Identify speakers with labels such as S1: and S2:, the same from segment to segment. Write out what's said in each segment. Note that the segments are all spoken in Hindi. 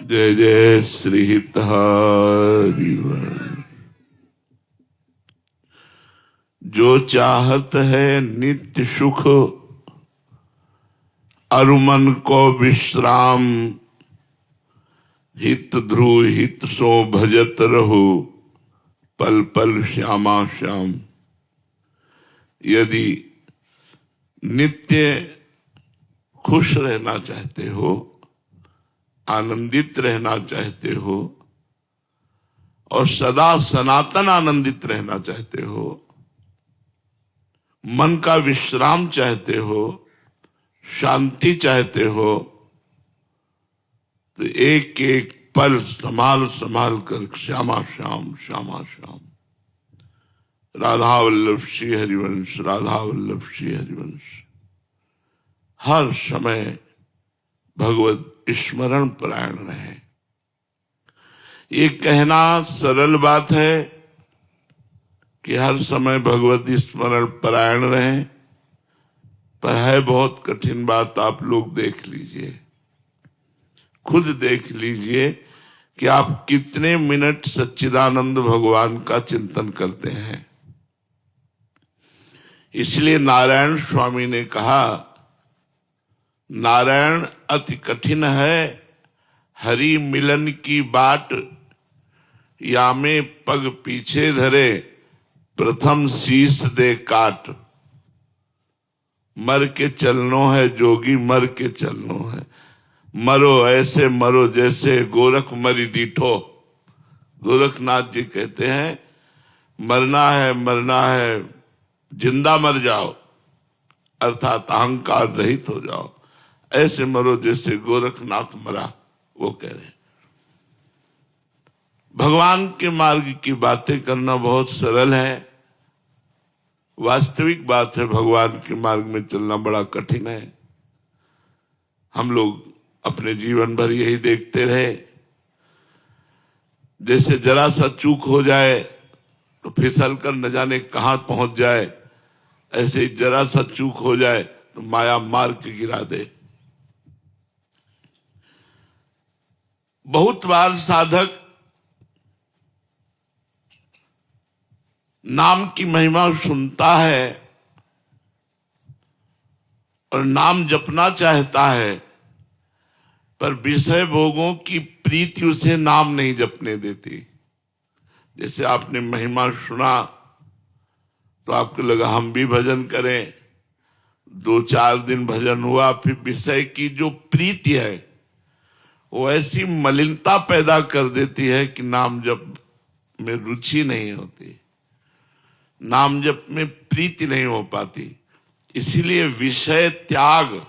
S1: जय जय श्री हरिवंश। जो चाहत है नित्य सुख, अरुमन को विश्राम, हित ध्रुव हित सो भजत रहो, पल पल श्यामा श्याम। यदि नित्य खुश रहना चाहते हो, आनंदित रहना चाहते हो और सदा सनातन आनंदित रहना चाहते हो, मन का विश्राम चाहते हो, शांति चाहते हो, तो एक एक पल संभाल संभाल कर श्यामा श्याम श्यामा श्याम। राधा वल्लभ श्री हरिवंश, राधा वल्लभ श्री हरिवंश। हर समय भगवत स्मरण परायण रहे। ये कहना सरल बात है कि हर समय भगवत स्मरण परायण रहे, पर है बहुत कठिन बात। आप लोग देख लीजिए, खुद देख लीजिए कि आप कितने मिनट सच्चिदानंद भगवान का चिंतन करते हैं। इसलिए नारायण स्वामी ने कहा, नारायण अति कठिन है, हरि मिलन की बाट, या में पग पीछे धरे, प्रथम शीस दे काट। मर के चलनो है जोगी, मर के चलनो है। मरो ऐसे मरो जैसे गोरख मरी दीठो। गोरखनाथ जी कहते हैं, मरना है, जिंदा मर जाओ, अर्थात अहंकार रहित हो जाओ। ऐसे मरो जैसे गोरखनाथ मरा, वो कह रहे हैं। भगवान के मार्ग की बातें करना बहुत सरल है, वास्तविक बात है भगवान के मार्ग में चलना बड़ा कठिन है। हम लोग अपने जीवन भर यही देखते रहे, जैसे जरा सा चूक हो जाए तो फिसल कर न जाने कहां पहुंच जाए, ऐसे ही जरा सा चूक हो जाए तो माया मार के गिरा दे। बहुत बार साधक नाम की महिमा सुनता है और नाम जपना चाहता है, पर विषय भोगों की प्रीति उसे नाम नहीं जपने देती। जैसे आपने महिमा सुना तो आपको लगा हम भी भजन करें, 2-4 दिन भजन हुआ, फिर विषय की जो प्रीति है वो ऐसी मलिनता पैदा कर देती है कि नाम जप में रुचि नहीं होती, नाम जप में प्रीति नहीं हो पाती। इसीलिए विषय त्याग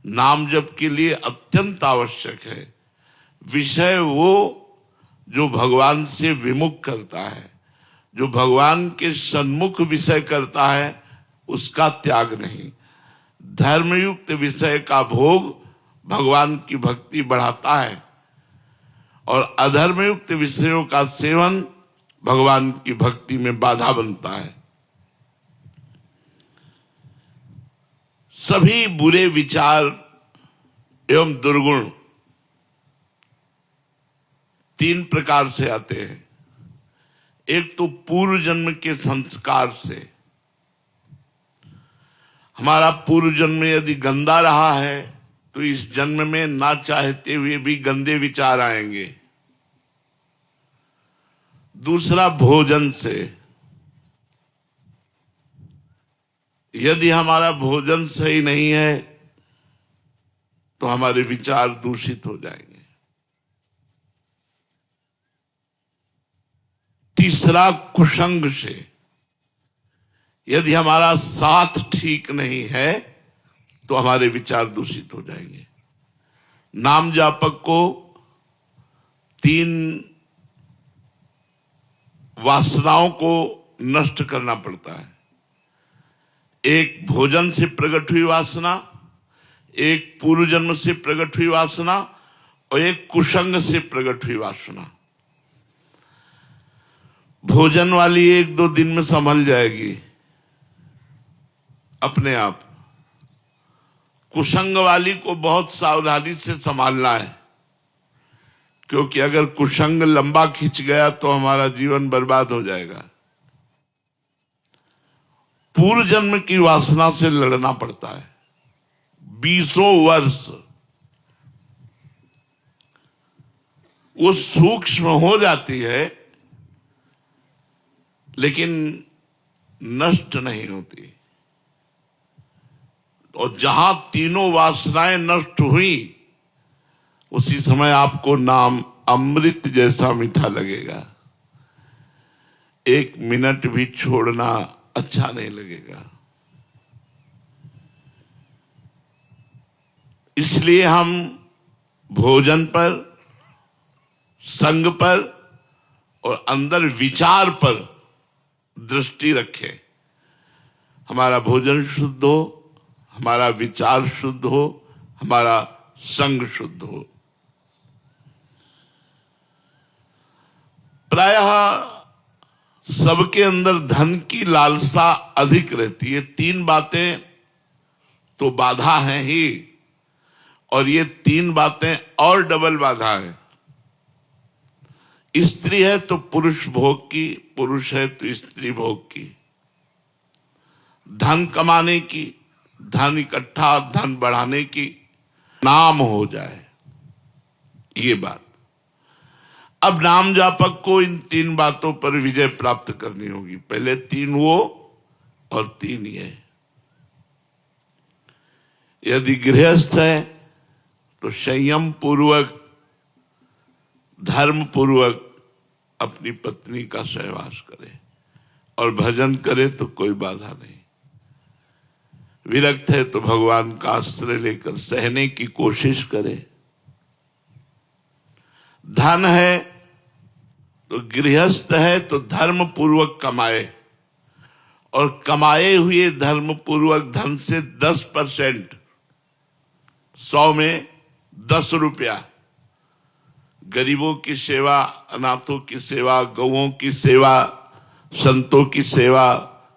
S1: नाम जप के लिए अत्यंत आवश्यक है। विषय वो जो भगवान से विमुख करता है, जो भगवान के सन्मुख विषय करता है, उसका त्याग नहीं। धर्मयुक्त विषय का भोग भगवान की भक्ति बढ़ाता है और अधर्मयुक्त विषयों का सेवन भगवान की भक्ति में बाधा बनता है। सभी बुरे विचार एवं दुर्गुण 3 प्रकार से आते हैं। एक तो पूर्व जन्म के संस्कार से। हमारा पूर्व जन्म यदि गंदा रहा है तो इस जन्म में ना चाहते हुए भी गंदे विचार आएंगे। दूसरा भोजन से। यदि हमारा भोजन सही नहीं है तो हमारे विचार दूषित हो जाएंगे। तीसरा कुसंग से। यदि हमारा साथ ठीक नहीं है तो हमारे विचार दूषित हो जाएंगे। नाम जापक को 3 वासनाओं को नष्ट करना पड़ता है। एक भोजन से प्रकट हुई वासना, एक पूर्व जन्म से प्रकट हुई वासना और एक कुसंग से प्रकट हुई वासना। भोजन वाली 1-2 दिन में संभल जाएगी अपने आप। कुसंग वाली को बहुत सावधानी से संभालना है। क्योंकि अगर कुसंग लंबा खिंच गया तो हमारा जीवन बर्बाद हो जाएगा। पूर्व जन्म की वासना से लड़ना पड़ता है 20 वर्ष। वो सूक्ष्म हो जाती है लेकिन नष्ट नहीं होती। और जहां तीनों वासनाएं नष्ट हुई उसी समय आपको नाम अमृत जैसा मीठा लगेगा। 1 मिनट भी छोड़ना अच्छा नहीं लगेगा। इसलिए हम भोजन पर, संग पर और अंदर विचार पर दृष्टि रखें। हमारा भोजन शुद्ध हो, हमारा विचार शुद्ध हो, हमारा संग शुद्ध हो। प्रायः सबके अंदर धन की लालसा अधिक रहती है। 3 बातें तो बाधा हैं ही, और ये 3 बातें और डबल बाधा है। स्त्री है तो पुरुष भोग की, पुरुष है तो स्त्री भोग की। धन कमाने की, धन इकट्ठा, धन बढ़ाने की, नाम हो जाए, ये बात। अब नाम जापक को इन 3 बातों पर विजय प्राप्त करनी होगी। पहले 3 वो और 3 ये। यदि गृहस्थ है तो संयम पूर्वक, धर्म पूर्वक अपनी पत्नी का सहवास करे और भजन करे तो कोई बाधा नहीं। विरक्त है तो भगवान का आश्रय लेकर सहने की कोशिश करे। धन है तो गृहस्थ है तो धर्म पूर्वक कमाए, और कमाए हुए धर्म पूर्वक धन से 10%, 100 में 10 रुपया गरीबों की सेवा, अनाथों की सेवा, गौओं की सेवा, संतों की सेवा,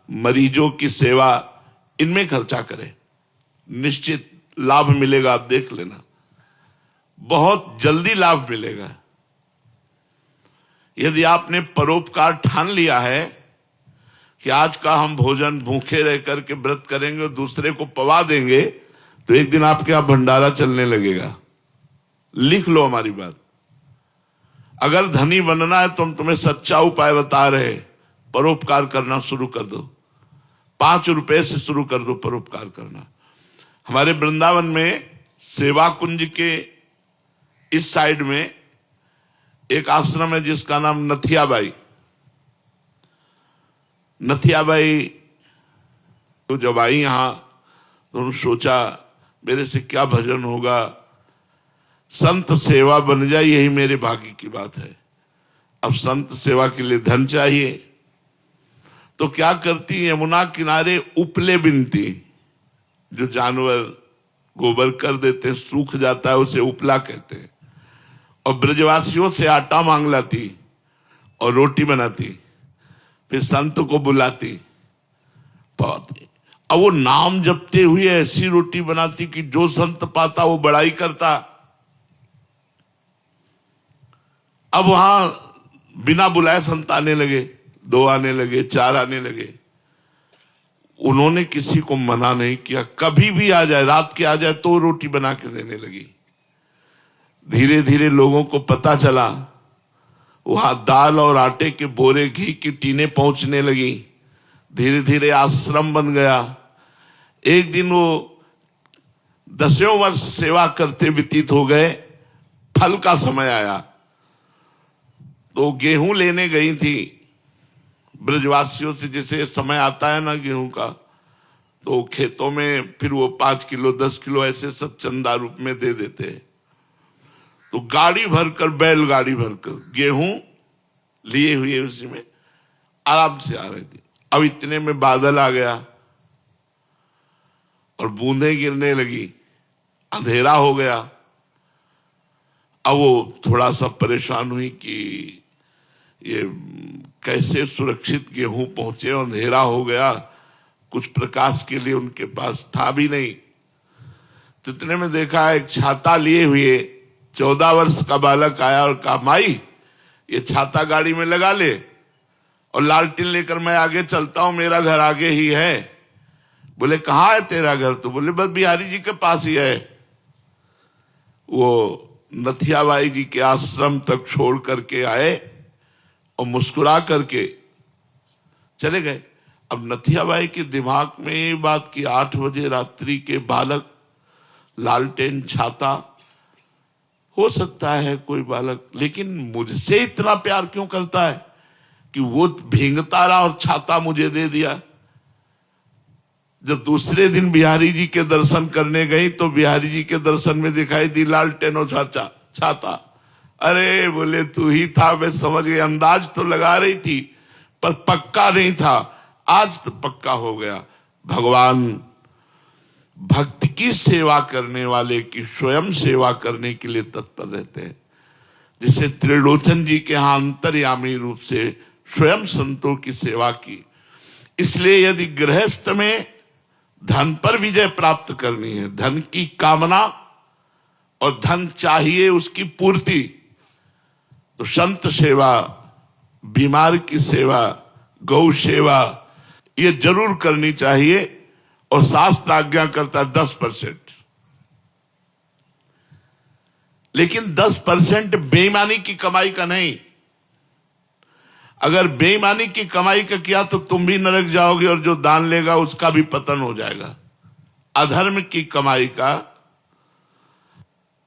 S1: मरीजों की सेवा, इनमें खर्चा करें। निश्चित लाभ मिलेगा, आप देख लेना, बहुत जल्दी लाभ मिलेगा। यदि आपने परोपकार ठान लिया है कि आज का हम भोजन भूखे रह करके व्रत करेंगे और दूसरे को पवा देंगे, तो एक दिन आपके यहां भंडारा चलने लगेगा। लिख लो हमारी बात। अगर धनी बनना है तो हम तुम्हें सच्चा उपाय बता रहे, परोपकार करना शुरू कर दो। 5 रुपए से शुरू कर दो परोपकार करना। हमारे वृंदावन में सेवा कुंज के इस साइड में एक आश्रम है जिसका नाम नथियाबाई। नथियाबाई तो जब आई यहां तो उन्होंने सोचा मेरे से क्या भजन होगा, संत सेवा बन जाए, यही मेरे भाग्य की बात है। अब संत सेवा के लिए धन चाहिए, तो क्या करती, यमुना किनारे उपले बिनती, जो जानवर गोबर कर देते हैं, सूख जाता है, उसे उपला कहते हैं, और ब्रजवासियों से आटा मांग लाती और रोटी बनाती, फिर संत को बुलाती। अब वो नाम जपते हुए ऐसी रोटी बनाती कि जो संत पाता वो बड़ाई करता। अब वहां बिना बुलाए संत आने लगे, 2 आने लगे, 4 आने लगे। उन्होंने किसी को मना नहीं किया, कभी भी आ जाए, रात के आ जाए तो रोटी बना के देने लगी। धीरे धीरे लोगों को पता चला, वहां दाल और आटे के बोरे, घी की टीनें पहुंचने लगी। धीरे धीरे आश्रम बन गया। एक दिन वो 10 वर्ष सेवा करते व्यतीत हो गए, फल का समय आया तो गेहूं लेने गई थी ब्रजवासियों से। जैसे समय आता है ना गेहूं का, तो खेतों में फिर वो 5 किलो 10 किलो ऐसे सब चंदा रूप में दे देते हैं। तो गाड़ी भरकर, बैलगाड़ी भरकर गेहूं लिए हुए उसी में आराम से आ रहे थे। अब इतने में बादल आ गया और बूंदें गिरने लगी, अंधेरा हो गया। अब वो थोड़ा सा परेशान हुई कि ये कैसे सुरक्षित गेहूं पहुंचे, अंधेरा हो गया, कुछ प्रकाश के लिए उनके पास था भी नहीं। तो इतने में देखा एक छाता लिए हुए 14 वर्ष का बालक आया और कहा, माई ये छाता गाड़ी में लगा ले और लालटेन लेकर मैं आगे चलता हूं, मेरा घर आगे ही है। बोले कहाँ है तेरा घर? तो बोले बस बिहारी जी के पास ही है। वो नथियाबाई जी के आश्रम तक छोड़ करके आए और मुस्कुरा करके चले गए। अब नथियाबाई के दिमाग में ये बात कि 8 बजे रात्रि के बालक, लालटेन, छाता, हो सकता है कोई बालक, लेकिन मुझसे इतना प्यार क्यों करता है कि वो भींगता रहा और छाता मुझे दे दिया। जब दूसरे दिन बिहारी जी के दर्शन करने गई तो बिहारी जी के दर्शन में दिखाई दी लालटेन और छाता। अरे बोले तू ही था, मैं समझ गई। अंदाज तो लगा रही थी पर पक्का नहीं था, आज तो पक्का हो गया। भगवान भक्त की सेवा करने वाले की स्वयं सेवा करने के लिए तत्पर रहते हैं। जिसे त्रिलोचन जी के यहां अंतर्यामी रूप से स्वयं संतों की सेवा की। इसलिए यदि गृहस्थ में धन पर विजय प्राप्त करनी है, धन की कामना और धन चाहिए उसकी पूर्ति, तो संत सेवा, बीमार की सेवा, गौ सेवा ये जरूर करनी चाहिए। और शास्त्र आज्ञा करता है 10%, लेकिन 10% बेईमानी की कमाई का नहीं। अगर बेईमानी की कमाई का किया तो तुम भी नरक जाओगे और जो दान लेगा उसका भी पतन हो जाएगा। अधर्म की कमाई का,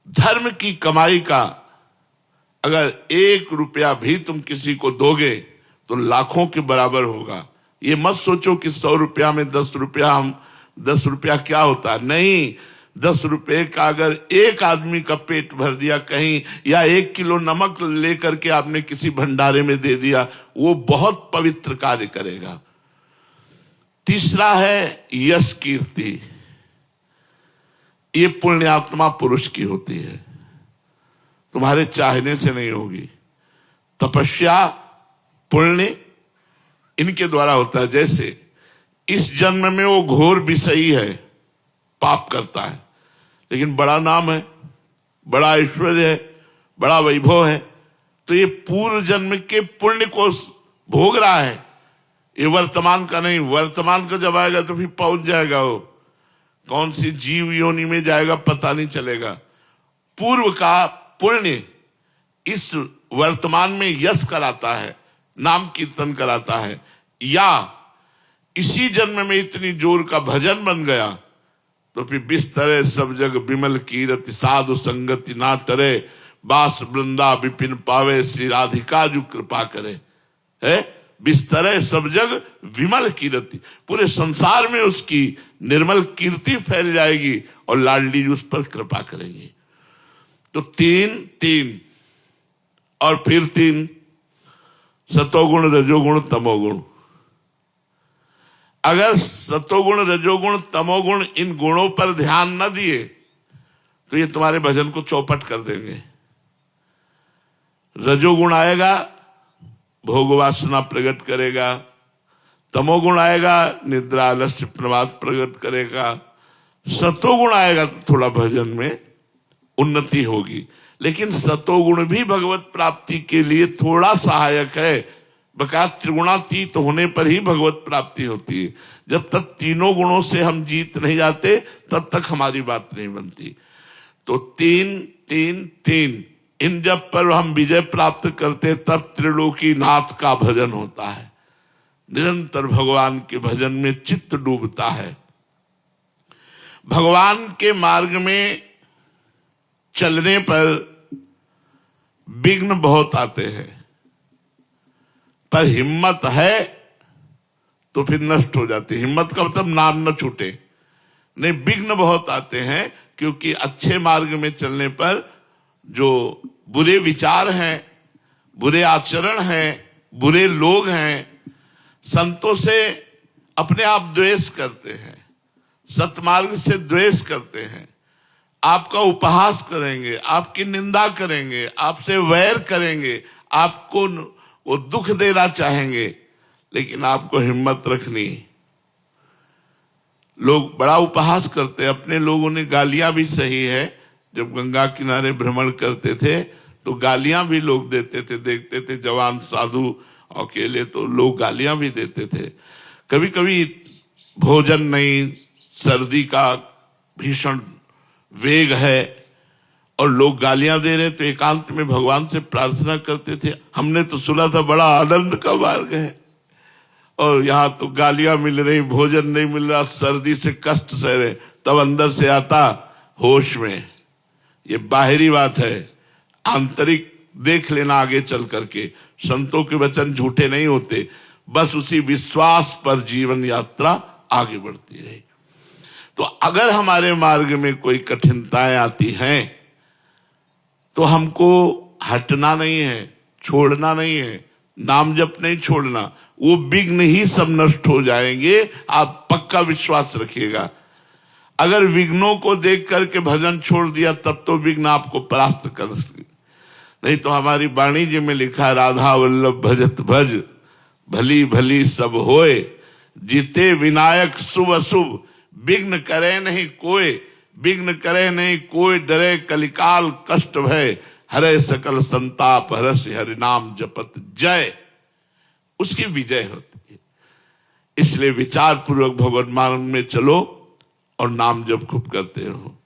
S1: धर्म की कमाई का अगर 1 रुपया भी तुम किसी को दोगे तो लाखों के बराबर होगा। ये मत सोचो कि 100 रुपया में 10 रुपया, हम 10 रुपया क्या होता है, नहीं। 10 रुपए का अगर एक आदमी का पेट भर दिया कहीं, या 1 किलो नमक लेकर के आपने किसी भंडारे में दे दिया, वो बहुत पवित्र कार्य करेगा। तीसरा है यश कीर्ति। ये पुण्यात्मा पुरुष की होती है, तुम्हारे चाहने से नहीं होगी। तपस्या, पुण्य इनके द्वारा होता है। जैसे इस जन्म में वो घोर विषयी है, पाप करता है, लेकिन बड़ा नाम है, बड़ा ऐश्वर्य है, बड़ा वैभव है, तो ये पूर्व जन्म के पुण्य को भोग रहा है। ये वर्तमान का नहीं, वर्तमान का जब आएगा तो फिर पहुंच जाएगा। वो कौन सी जीव योनि में जाएगा पता नहीं चलेगा। पूर्व का पुण्य इस वर्तमान में यश कराता है, नाम कीर्तन कराता है। या इसी जन्म में इतनी जोर का भजन बन गया तो फिर बिस्तरे सब जग विमल कीरति, साधु संगति ना टरे, बास वृंदा विपिन पावे, श्री राधिका जो कृपा करे। है बिस्तरे सब जग विमल कीरति, पूरे संसार में उसकी निर्मल कीर्ति फैल जाएगी और लाडली जी उस पर कृपा करेंगी। तो 3 और फिर 3, सतोगुण, रजोगुण, तमोगुण। अगर सतोगुण, रजोगुण, तमोगुण इन गुणों पर ध्यान न दिए तो ये तुम्हारे भजन को चौपट कर देंगे। रजोगुण आएगा, भोग वासना प्रकट करेगा। तमोगुण आएगा, निद्रा, आलस्य, प्रमाद प्रकट करेगा। सतोगुण आएगा तो थोड़ा भजन में उन्नति होगी। लेकिन सतोगुण भी भगवत प्राप्ति के लिए थोड़ा सहायक है। बकाया त्रिगुणातीत होने पर ही भगवत प्राप्ति होती है। जब तक तीनों गुणों से हम जीत नहीं जाते तब तक हमारी बात नहीं बनती। तो 3 इन जब पर हम विजय प्राप्त करते तब त्रिलोकी नाथ का भजन होता है। निरंतर भगवान के भजन में चित्त डूबता है। भगवान के मार्ग में चलने पर विघ्न बहुत आते हैं, पर हिम्मत है तो फिर नष्ट हो जाती है। हिम्मत का मतलब नाम न छूटे। नहीं, विघ्न बहुत आते हैं क्योंकि अच्छे मार्ग में चलने पर जो बुरे विचार हैं, बुरे आचरण हैं, बुरे लोग हैं, संतों से अपने आप द्वेष करते हैं, सतमार्ग से द्वेष करते हैं, आपका उपहास करेंगे, आपकी निंदा करेंगे, आपसे वैर करेंगे, आपको वो दुख देना चाहेंगे, लेकिन आपको हिम्मत रखनी। लोग बड़ा उपहास करते हैं, अपने लोगों ने गालियां भी सही है, जब गंगा किनारे भ्रमण करते थे तो गालियां भी लोग देते थे, देखते थे जवान साधु अकेले तो लोग गालियां भी देते थे। कभी कभी भोजन नहीं, सर्दी का भीषण वेग है और लोग गालियां दे रहे तो एकांत में भगवान से प्रार्थना करते थे, हमने तो सुना था बड़ा आनंद का मार्ग है और यहाँ तो गालियां मिल रही, भोजन नहीं मिल रहा, सर्दी से कष्ट सह रहे। तब अंदर से आता होश में, ये बाहरी बात है, आंतरिक देख लेना आगे चल करके। संतों के वचन झूठे नहीं होते, बस उसी विश्वास पर जीवन यात्रा आगे बढ़ती रही। तो अगर हमारे मार्ग में कोई कठिनताएं आती हैं तो हमको हटना नहीं है, छोड़ना नहीं है, नाम जप नहीं छोड़ना, वो विघ्न ही सब नष्ट हो जाएंगे, आप पक्का विश्वास रखिएगा। अगर विघ्नों को देख करके भजन छोड़ दिया तब तो विघ्न आपको परास्त कर सके, नहीं तो हमारी वाणी जी में लिखा है, राधा वल्लभ भजत भज भली भली सब होए, जीते विनायक शुभ अशुभ विघ्न करे नहीं कोई, विघ्न करे नहीं कोई, डरे कलिकाल कष्ट भय, हरे सकल संताप हरस हरि नाम जपत जय, उसकी विजय होती है। इसलिए विचार पूर्वक भगवत मार्ग में चलो और नाम जप खूब करते रहो।